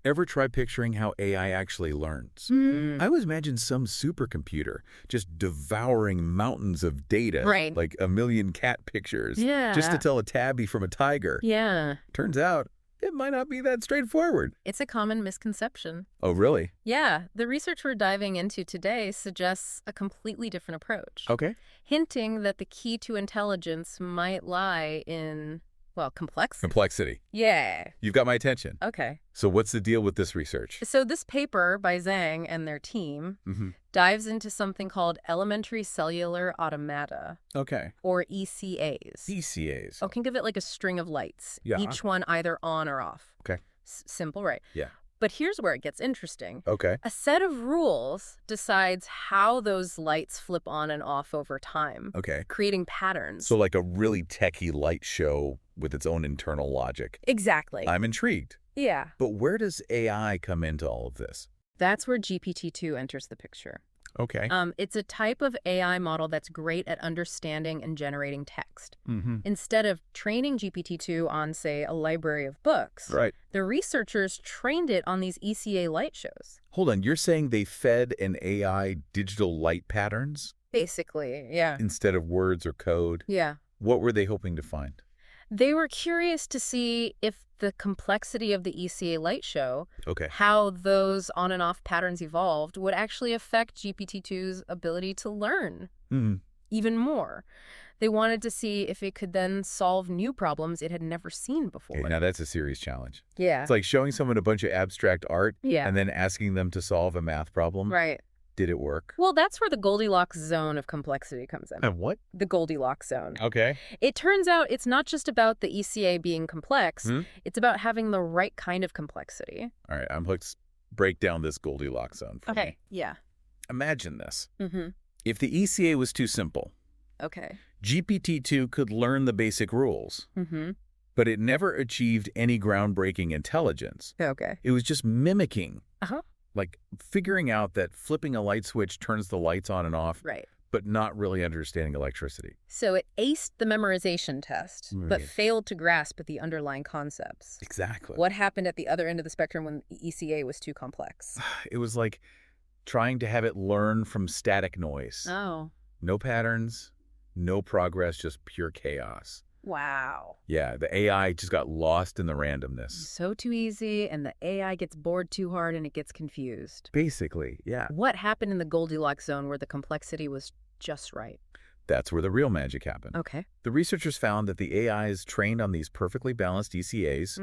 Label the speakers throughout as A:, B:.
A: Ever try picturing how AI actually learns? I always imagine some supercomputer just devouring mountains of data,
B: Right.
A: like a million cat pictures, just
B: Yeah.
A: to tell a tabby from a tiger.
B: Yeah.
A: Turns out, it might not be that straightforward.
B: It's a common misconception.
A: Oh, really?
B: Yeah, the research we're diving into today suggests a completely different approach,
A: Okay.
B: hinting that the key to intelligence might lie in, well, complexity.
A: Complexity.
B: Yeah.
A: You've got my attention.
B: Okay.
A: So what's the deal with this research?
B: So this paper by Zhang and their team dives into something called elementary cellular automata,
A: Okay.
B: or ECAs.
A: ECAs.
B: Oh, can give it like a string of lights,
A: Yeah.
B: each one either on or off.
A: Okay.
B: Simple, right?
A: Yeah.
B: But here's where it gets interesting.
A: Okay.
B: A set of rules decides how those lights flip on and off over time,
A: Okay.
B: creating patterns.
A: So like a really techie light show with its own internal logic.
B: Exactly.
A: I'm intrigued.
B: Yeah.
A: But where does AI come into all of this?
B: That's where GPT-2 enters the picture.
A: Okay.
B: It's a type of AI model that's great at understanding and generating text. Instead of training GPT-2 on, say, a library of books,
A: Right.
B: the researchers trained it on these ECA light shows.
A: Hold on. You're saying they fed an AI digital light patterns
B: Basically, yeah.
A: instead of words or code?
B: Yeah.
A: What were they hoping to find?
B: They were curious to see if the complexity of the ECA light show,
A: Okay.
B: how those on and off patterns evolved, would actually affect GPT-2's ability to learn even more. They wanted to see if it could then solve new problems it had never seen before.
A: Okay, now that's a serious challenge.
B: Yeah.
A: It's like showing someone a bunch of abstract art
B: Yeah.
A: and then asking them to solve a math problem.
B: Right.
A: Did it work?
B: Well, that's where the Goldilocks zone of complexity comes in.
A: And what?
B: The Goldilocks zone.
A: Okay.
B: It turns out it's not just about the ECA being complex, it's about having the right kind of complexity.
A: All right, I'm hooked. Break down this Goldilocks zone for me.
B: Yeah.
A: Imagine this.
B: Mm-hmm.
A: If the ECA was too simple,
B: Okay.
A: GPT-2 could learn the basic rules,
B: Mm-hmm.
A: but it never achieved any groundbreaking intelligence.
B: Okay.
A: It was just mimicking,
B: Uh-huh.
A: like figuring out that flipping a light switch turns the lights on and off,
B: Right.
A: but not really understanding electricity.
B: So it aced the memorization test, but
A: Right.
B: failed to grasp the underlying concepts.
A: Exactly.
B: What happened at the other end of the spectrum when the ECA was too complex?
A: It was like trying to have it learn from static noise.
B: Oh.
A: No patterns, no progress, just pure chaos.
B: Wow.
A: Yeah, the AI just got lost in the randomness.
B: So too easy, and the AI gets bored too hard and it gets confused.
A: Basically, yeah.
B: What happened in the Goldilocks zone where the complexity was just right?
A: That's where the real magic happened.
B: Okay.
A: The researchers found that the AIs trained on these perfectly balanced ECAs,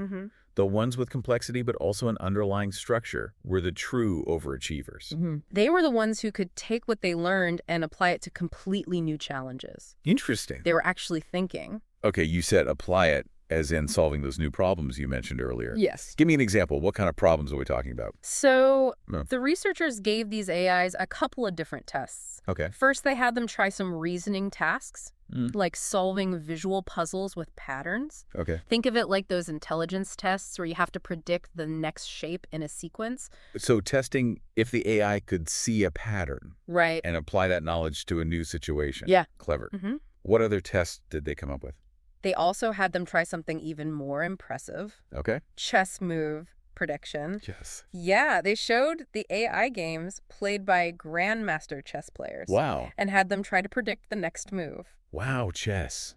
A: the ones with complexity but also an underlying structure, were the true overachievers.
B: They were the ones who could take what they learned and apply it to completely new challenges.
A: Interesting.
B: They were actually thinking.
A: Okay, you said apply it as in solving those new problems you mentioned earlier.
B: Yes.
A: Give me an example. What kind of problems are we talking about?
B: So
A: No.
B: the researchers gave these AIs a couple of different tests.
A: Okay.
B: First, they had them try some reasoning tasks, like solving visual puzzles with patterns.
A: Okay.
B: Think of it like those intelligence tests where you have to predict the next shape in a sequence.
A: So testing if the AI could see a pattern
B: Right.
A: and apply that knowledge to a new situation.
B: Yeah.
A: Clever.
B: Mm-hmm.
A: What other tests did they come up with?
B: They also had them try something even more impressive.
A: Okay.
B: Chess move prediction.
A: Yes.
B: Yeah, they showed the AI games played by grandmaster chess players.
A: Wow.
B: And had them try to predict the next move.
A: Wow, chess.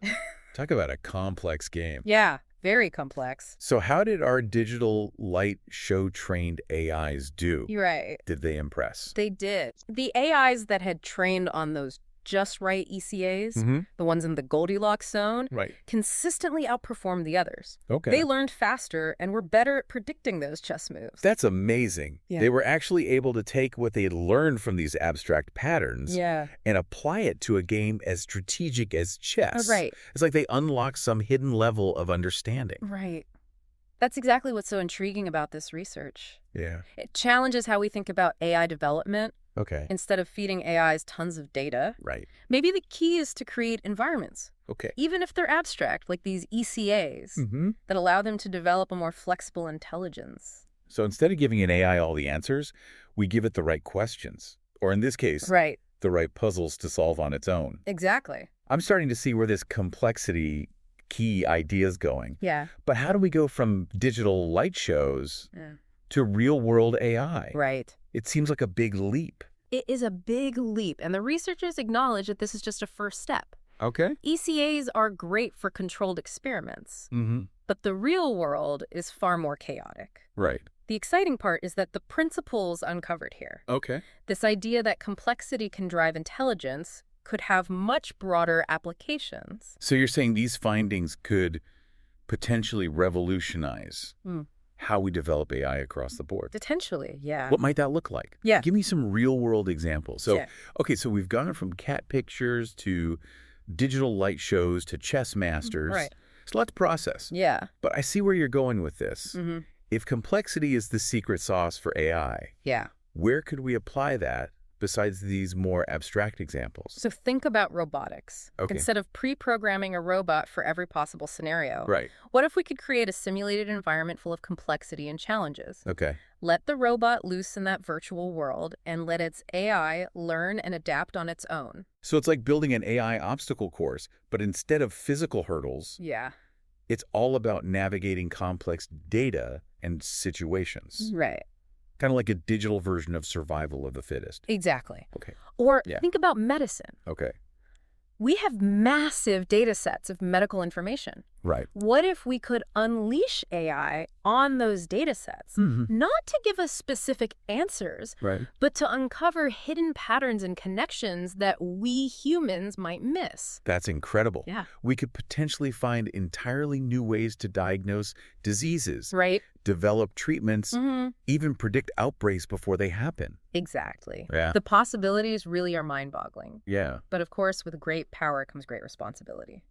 A: Talk about a complex game.
B: Yeah, very complex.
A: So how did our digital light show trained AIs do?
B: You're right.
A: Did they impress?
B: They did. The AIs that had trained on those just right ECAs, the ones in the Goldilocks zone,
A: Right.
B: consistently outperformed the others.
A: Okay.
B: They learned faster and were better at predicting those chess moves.
A: That's amazing.
B: Yeah.
A: They were actually able to take what they learned from these abstract patterns
B: Yeah.
A: and apply it to a game as strategic as chess.
B: Right.
A: It's like they unlocked some hidden level of understanding.
B: Right. That's exactly what's so intriguing about this research.
A: Yeah.
B: It challenges how we think about AI development.
A: Okay.
B: Instead of feeding AIs tons of data,
A: Right.
B: maybe the key is to create environments,
A: Okay.
B: even if they're abstract, like these ECAs, that allow them to develop a more flexible intelligence.
A: So instead of giving an AI all the answers, we give it the right questions. Or in this case,
B: Right.
A: the right puzzles to solve on its own.
B: Exactly.
A: I'm starting to see where this complexity key idea is going.
B: Yeah.
A: But how do we go from digital light shows to real-world AI.
B: Right.
A: It seems like a big leap.
B: It is a big leap, and the researchers acknowledge that this is just a first step.
A: Okay.
B: ECAs are great for controlled experiments, but the real world is far more chaotic.
A: Right.
B: The exciting part is that the principles uncovered here,
A: Okay.
B: this idea that complexity can drive intelligence, could have much broader applications.
A: So you're saying these findings could potentially revolutionize how we develop AI across the board?
B: Potentially, yeah.
A: What might that look like?
B: Yeah.
A: Give me some real-world examples. So,
B: Yeah.
A: okay, so we've gone from cat pictures to digital light shows to chess masters.
B: Right.
A: So let's process.
B: Yeah.
A: But I see where you're going with this. If complexity is the secret sauce for AI,
B: Yeah.
A: where could we apply that besides these more abstract examples?
B: So think about robotics.
A: Okay.
B: Instead of pre-programming a robot for every possible scenario,
A: Right.
B: what if we could create a simulated environment full of complexity and challenges?
A: Okay.
B: Let the robot loose in that virtual world and let its AI learn and adapt on its own.
A: So it's like building an AI obstacle course, but instead of physical hurdles,
B: Yeah.
A: it's all about navigating complex data and situations.
B: Right.
A: Kind of like a digital version of survival of the fittest.
B: Exactly.
A: Okay.
B: Or
A: Yeah.
B: think about medicine.
A: Okay.
B: We have massive data sets of medical information.
A: Right.
B: What if we could unleash AI on those data sets, not to give us specific answers,
A: Right.
B: but to uncover hidden patterns and connections that we humans might miss?
A: That's incredible.
B: Yeah.
A: We could potentially find entirely new ways to diagnose diseases,
B: Right?
A: develop treatments, even predict outbreaks before they happen.
B: Exactly.
A: Yeah.
B: The possibilities really are mind-boggling.
A: Yeah.
B: But of course, with great power comes great responsibility.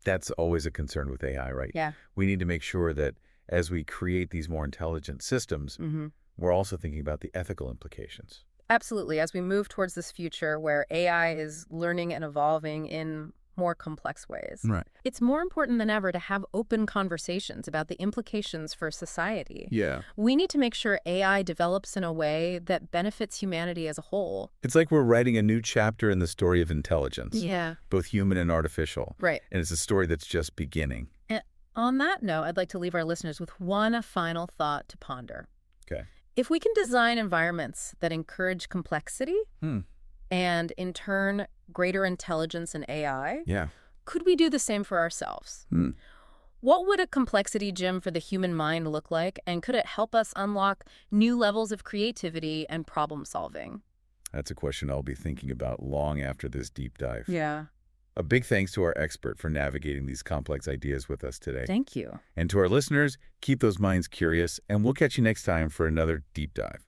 A: That's always a concern with AI, right?
B: Yeah.
A: We need to make sure that as we create these more intelligent systems, we're also thinking about the ethical implications.
B: Absolutely. As we move towards this future where AI is learning and evolving in more complex ways,
A: Right.
B: it's more important than ever to have open conversations about the implications for society.
A: Yeah.
B: We need to make sure AI develops in a way that benefits humanity as a whole.
A: It's like we're writing a new chapter in the story of intelligence,
B: Yeah.
A: both human and artificial.
B: Right.
A: And it's a story that's just beginning.
B: And on that note, I'd like to leave our listeners with one final thought to ponder.
A: Okay.
B: If we can design environments that encourage complexity and, in turn, greater intelligence in AI,
A: Yeah.
B: could we do the same for ourselves? What would a complexity gym for the human mind look like, and could it help us unlock new levels of creativity and problem solving?
A: That's a question I'll be thinking about long after this deep dive.
B: Yeah.
A: A big thanks to our expert for navigating these complex ideas with us today.
B: Thank you.
A: And to our listeners, keep those minds curious, and we'll catch you next time for another deep dive.